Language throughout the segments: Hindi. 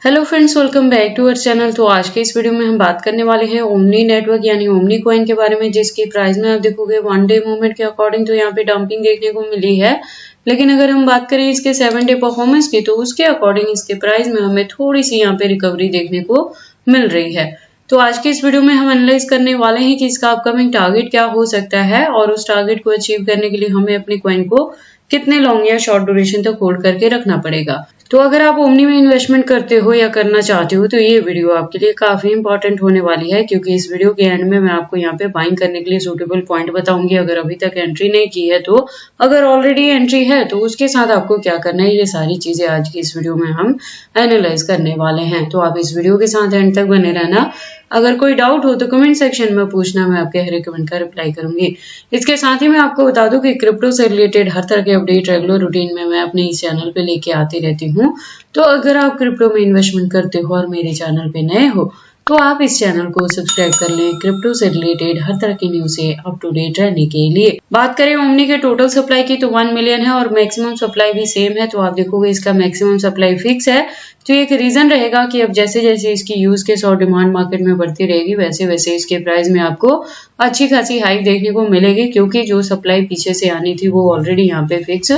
Hello friends, welcome back to our channel. तो आज के इस वीडियो में हम बात करने वाले हैं ओमनी नेटवर्क यानी ओमनी कॉइन के बारे में, जिसकी प्राइस में आप देखोगे वन डे मूवमेंट के अकॉर्डिंग तो यहाँ पे डंपिंग देखने को मिली है। लेकिन अगर हम बात करें इसके 7 डे परफॉर्मेंस की, तो उसके अकॉर्डिंग इसके प्राइस में हमें थोड़ी सी यहाँ पे रिकवरी देखने को मिल रही है। तो आज के इस वीडियो में हम एनालाइज करने वाले हैं कि इसका अपकमिंग टारगेट क्या हो सकता है और उस टारगेट को अचीव करने के लिए हमें अपने कॉइन को कितने लॉन्ग या शॉर्ट ड्यूरेशन तक होल्ड करके रखना पड़ेगा। तो अगर आप ओमनी में इन्वेस्टमेंट करते हो या करना चाहते हो तो ये वीडियो आपके लिए काफी इंपॉर्टेंट होने वाली है, क्योंकि इस वीडियो के एंड में मैं आपको यहाँ पे बाइंग करने के लिए सूटेबल पॉइंट बताऊंगी अगर अभी तक एंट्री नहीं की है। तो अगर ऑलरेडी एंट्री है तो उसके साथ आपको क्या करना है, ये सारी चीजें आज की इस वीडियो में हम एनालाइज करने वाले हैं। तो आप इस वीडियो के साथ एंड तक बने रहना। अगर कोई डाउट हो तो कमेंट सेक्शन में पूछना, मैं आपके हर एक कमेंट का रिप्लाई करूंगी। इसके साथ ही मैं आपको बता दूं कि क्रिप्टो से रिलेटेड हर तरह के अपडेट रेगुलर रूटीन में मैं अपने इस चैनल पे लेके आती रहती हूँ। तो अगर आप क्रिप्टो में इन्वेस्टमेंट करते हो और मेरे चैनल पे नए हो तो आप इस चैनल को सब्सक्राइब कर लें क्रिप्टो से रिलेटेड हर तरह की न्यूज से अप टू डेट रहने के लिए। बात करें ओमनी के टोटल सप्लाई की तो 1 मिलियन है और मैक्सिमम सप्लाई भी सेम है। तो आप देखोगे इसका मैक्सिमम सप्लाई फिक्स है। तो एक रीजन रहेगा कि अब जैसे जैसे इसकी यूज केस और डिमांड मार्केट में बढ़ती रहेगी वैसे वैसे इसके प्राइस में आपको अच्छी खासी हाइक देखने को मिलेगी, क्योंकि जो सप्लाई पीछे से आनी थी वो ऑलरेडी यहाँ पे फिक्स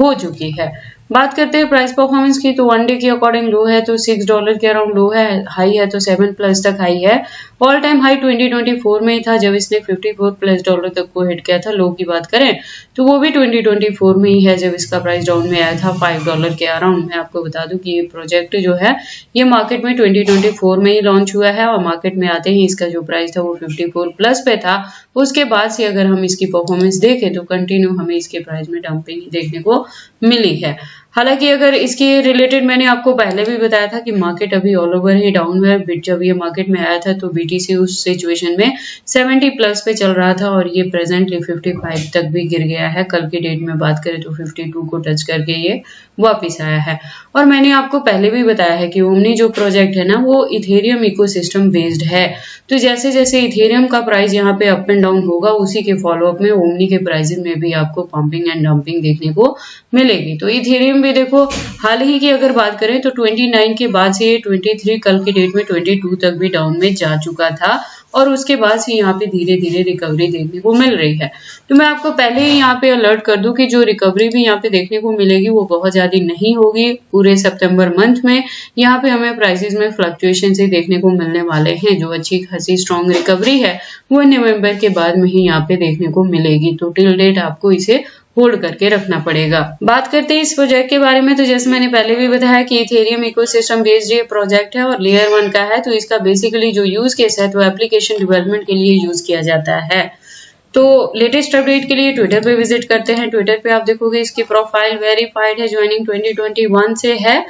हो चुकी है। बात करते हैं प्राइस परफॉर्मेंस की, तो 1 डे के अकॉर्डिंग लो है तो $6 के अराउंड लो है, हाई है तो 7+ तक हाई है। ऑल टाइम हाई 2024 में ही था जब इसने $54+ तक को हिट किया था। लो की बात करें तो वो भी 2024 में ही है जब इसका प्राइस डाउन में आया था $5 के अराउंड। मैं आपको बता दूं कि ये प्रोजेक्ट जो है ये मार्केट में 2024 में ही लॉन्च हुआ है और मार्केट में आते ही इसका जो प्राइस था वो 54+ पे था। उसके बाद से अगर हम इसकी परफॉर्मेंस देखें तो कंटिन्यू हमें इसके प्राइस में डंपिंग देखने को मिली है। हालांकि अगर इसके रिलेटेड मैंने आपको पहले भी बताया था कि मार्केट अभी ऑल ओवर ही डाउन है। जब ये मार्केट में आया था तो बीटीसी उस सिचुएशन में 70+ पे चल रहा था और ये प्रेजेंटली 55 तक भी गिर गया है। कल की डेट में बात करें तो 52 को टच करके ये वापिस आया है। और मैंने आपको पहले भी बताया है कि ओमनी जो प्रोजेक्ट है ना वो इथेरियम इकोसिस्टम बेस्ड है। तो जैसे जैसे इथेरियम का प्राइस यहाँ पे अप एंड डाउन होगा उसी के फॉलोअप में ओमनी के प्राइसेस में भी आपको पंपिंग एंड डंपिंग देखने को मिलेगी। तो इथेरियम भी देखो हाल ही की अगर बात करें तो 29 के बाद से 23 कल की डेट में 22 तक भी डाउन में जा चुका था और उसके बाद से यहाँ पे धीरे धीरे रिकवरी देखने को मिल रही है। तो मैं आपको पहले ही यहाँ पे अलर्ट कर दूं कि जो रिकवरी भी यहाँ पे देखने को मिलेगी वो बहुत ज्यादा नहीं होगी। पूरे सितंबर मंथ में यहाँ पे हमें प्राइसेस में फ्लक्चुएशन से देखने को मिलने वाले हैं। जो अच्छी खासी स्ट्रॉन्ग रिकवरी है वो नवंबर के बाद में ही यहाँ पे देखने को मिलेगी। तो टिल डेट आपको इसे होल्ड करके रखना पड़ेगा। बात करते हैं इस प्रोजेक्ट के बारे में, तो जैसे मैंने पहले भी बताया कि इथेरियम इकोसिस्टम बेस्ड ये प्रोजेक्ट है और लेयर 1 का है। तो इसका बेसिकली जो यूज केस है तो एप्लीकेशन डेवलपमेंट के लिए यूज किया जाता है। तो लेटेस्ट अपडेट के लिए ट्विटर पे विजिट करते हैं। ट्विटर पे आप देखोगे इसकी प्रोफाइल वेरीफाइड है, ज्वाइनिंग 2021 से है।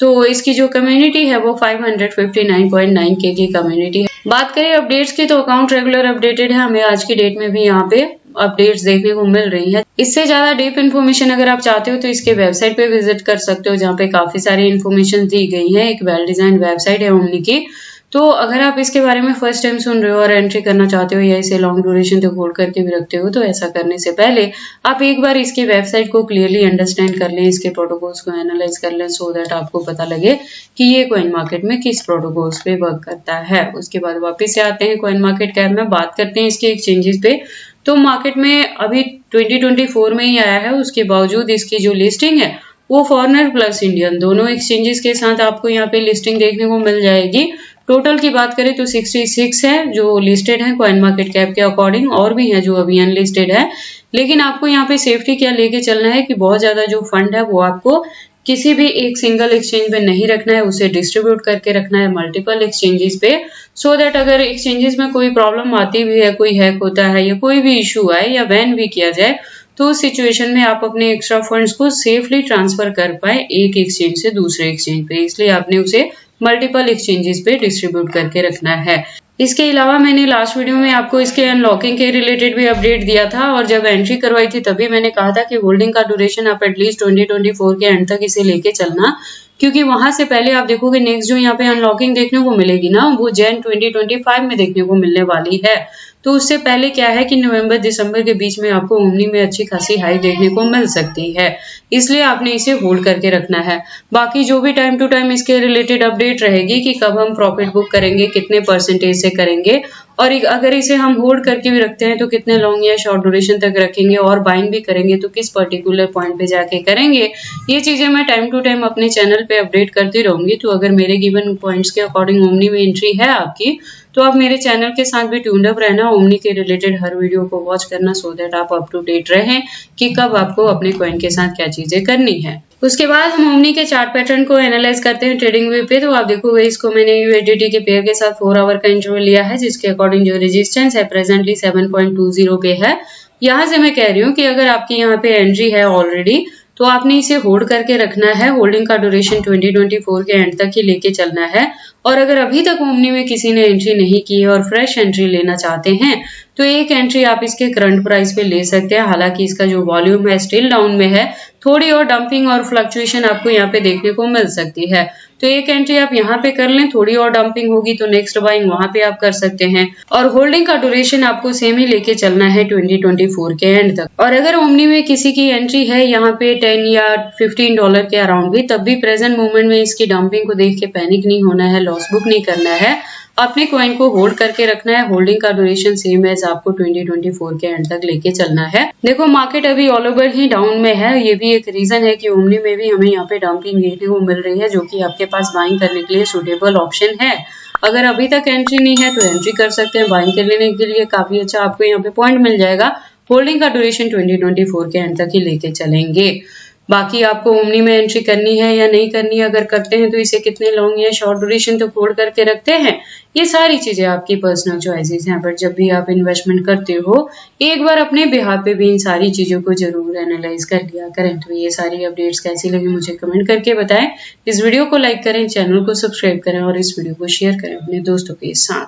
तो इसकी जो कम्युनिटी है वो 559.9K की कम्युनिटी है। बात करें अपडेट्स की तो अकाउंट रेगुलर अपडेटेड है, हमें आज की डेट में भी यहाँ पे अपडेट्स देखने को मिल रही है। इससे ज्यादा डीप इन्फॉर्मेशन अगर आप चाहते हो तो इसके वेबसाइट पे विजिट कर सकते हो, जहाँ पे काफी सारी इन्फॉर्मेशन दी गई है। एक वेल डिजाइन वेबसाइट है ओमनी की। तो अगर आप इसके बारे में फर्स्ट टाइम सुन रहे हो और एंट्री करना चाहते हो या इसे लॉन्ग ड्यूरेशन तक होल्ड करके भी रखते हो तो ऐसा करने से पहले आप एक बार इसकी वेबसाइट को क्लियरली अंडरस्टैंड कर लें, इसके प्रोटोकॉल्स को एनालाइज कर लें, सो दैट आपको पता लगे कि ये कॉइन मार्केट में किस प्रोटोकॉल्स पे वर्क करता है। उसके बाद वापस से आते हैं कॉइन मार्केट कैप में, बात करते हैं इसके एक्सचेंजेस पे। तो मार्केट में अभी 2024 में ही आया है, उसके बावजूद इसकी जो लिस्टिंग है वो फॉरेनर प्लस इंडियन दोनों एक्सचेंजेस के साथ आपको यहाँ पे लिस्टिंग देखने को मिल जाएगी। टोटल की बात करें तो 66 है जो लिस्टेड है कॉइन मार्केट कैप के अकॉर्डिंग, और भी है जो अभी अनलिस्टेड है। लेकिन आपको यहाँ पे सेफ्टी क्या लेके चलना है कि बहुत ज्यादा जो फंड है वो आपको किसी भी एक सिंगल एक्सचेंज पे नहीं रखना है, उसे डिस्ट्रीब्यूट करके रखना है मल्टीपल एक्सचेंजेस पे, सो दैट अगर एक्सचेंजेस में कोई प्रॉब्लम आती भी है, कोई हैक होता है या कोई भी इशू आए या बैन भी किया जाए तो उस सिचुएशन में आप अपने एक्स्ट्रा फंड्स को सेफली ट्रांसफर कर पाए एक एक्सचेंज से दूसरे एक्सचेंज पे, इसलिए आपने उसे मल्टीपल एक्सचेंजेस पे डिस्ट्रीब्यूट करके रखना है। इसके अलावा मैंने लास्ट वीडियो में आपको इसके अनलॉकिंग के रिलेटेड भी अपडेट दिया था और जब एंट्री करवाई थी तभी मैंने कहा था कि होल्डिंग का ड्यूरेशन आप एटलीस्ट 2024 के एंड तक इसे लेके चलना, क्योंकि वहां से पहले आप देखोगे नेक्स्ट जो यहाँ पे अनलॉकिंग देखने को मिलेगी ना वो जैन 2025 में देखने को मिलने वाली है। तो उससे पहले क्या है कि नवंबर दिसंबर के बीच में आपको ओमनी में अच्छी खासी हाई देखने को मिल सकती है, इसलिए आपने इसे होल्ड करके रखना है। बाकी जो भी टाइम टू टाइम इसके रिलेटेड अपडेट रहेगी कि कब हम प्रॉफिट बुक करेंगे, कितने परसेंटेज से करेंगे, और अगर इसे हम होल्ड करके भी रखते हैं तो कितने लॉन्ग या शॉर्ट ड्यूरेशन तक रखेंगे, और बाइंग भी करेंगे तो किस पर्टिकुलर पॉइंट पे जाके करेंगे, ये चीजें मैं टाइम टू टाइम अपने चैनल पे अपडेट करती रहूंगी। तो अगर मेरे गिवन पॉइंट्स के अकॉर्डिंग ओमनी में एंट्री है आपकी, तो आप मेरे चैनल के साथ भी ट्यून्ड अप रहना, ओमनी के रिलेटेड हर वीडियो को वॉच करना, सो दैट आप अप टू डेट रहें कि कब आपको अपने कॉइन के साथ क्या चीजें करनी है। उसके बाद हम ओमनी के चार्ट पैटर्न को एनालाइज करते हैं ट्रेडिंग व्यू पे। तो आप देखोगे इसको मैंने यूएसडीटी के पेयर के साथ 4 आवर का इंटरवल लिया है, जिसके अकॉर्डिंग जो रेजिस्टेंस है प्रेजेंटली 7.20 पे है। यहाँ से मैं कह रही हूँ कि अगर आपकी यहाँ पे एंट्री है ऑलरेडी, तो आपने इसे होल्ड करके रखना है। होल्डिंग का ड्यूरेशन 2024 के एंड तक ही लेके चलना है। और अगर अभी तक ओमनी में किसी ने एंट्री नहीं की है और फ्रेश एंट्री लेना चाहते हैं, तो एक एंट्री आप इसके करंट प्राइस पे ले सकते हैं। हालांकि इसका जो वॉल्यूम है स्टिल डाउन में है, थोड़ी और डंपिंग और फ्लक्चुएशन आपको यहाँ पे देखने को मिल सकती है। तो एक एंट्री आप यहाँ पे कर लें, थोड़ी और डंपिंग होगी तो नेक्स्ट बाइंग वहां पे आप कर सकते हैं। और होल्डिंग का ड्यूरेशन आपको सेम ही लेके चलना है 2024 के एंड तक। और अगर ओमनी में किसी की एंट्री है यहाँ पे 10 या $15 के अराउंड भी, तब भी प्रेजेंट मूवमेंट में इसकी डंपिंग को देख के पैनिक नहीं होना है, लॉस बुक नहीं करना है, अपने कॉइन को होल्ड करके रखना है। होल्डिंग का ड्यूरेशन सेम एज आपको 2024 के एंड तक लेके चलना है। देखो मार्केट अभी ऑल ओवर ही डाउन में है, ये भी एक रीजन है कि ओमनी में भी हमें यहाँ पे डंपिंग देखने को मिल रही है, जो कि आपके पास बाइंग करने के लिए सुटेबल ऑप्शन है। अगर अभी तक एंट्री नहीं है तो एंट्री कर सकते हैं, बाइंग कर लेने के लिए काफी अच्छा आपको यहाँ पे पॉइंट मिल जाएगा। होल्डिंग का ड्यूरेशन 2024 के एंड तक ही लेके चलेंगे। बाकी आपको ओमनी में एंट्री करनी है या नहीं करनी है, अगर करते हैं तो इसे कितने लॉन्ग या शॉर्ट ड्यूरेशन तक होल्ड करके रखते हैं, ये सारी चीजें आपकी पर्सनल चॉइसेस हैं। बट जब भी आप इन्वेस्टमेंट करते हो, एक बार अपने बिहाफ पे भी इन सारी चीजों को जरूर एनालाइज कर लिया करें। तो ये सारी अपडेट्स कैसी लगी मुझे कमेंट करके बताएं। इस वीडियो को लाइक करें, चैनल को सब्सक्राइब करें और इस वीडियो को शेयर करें अपने दोस्तों के साथ।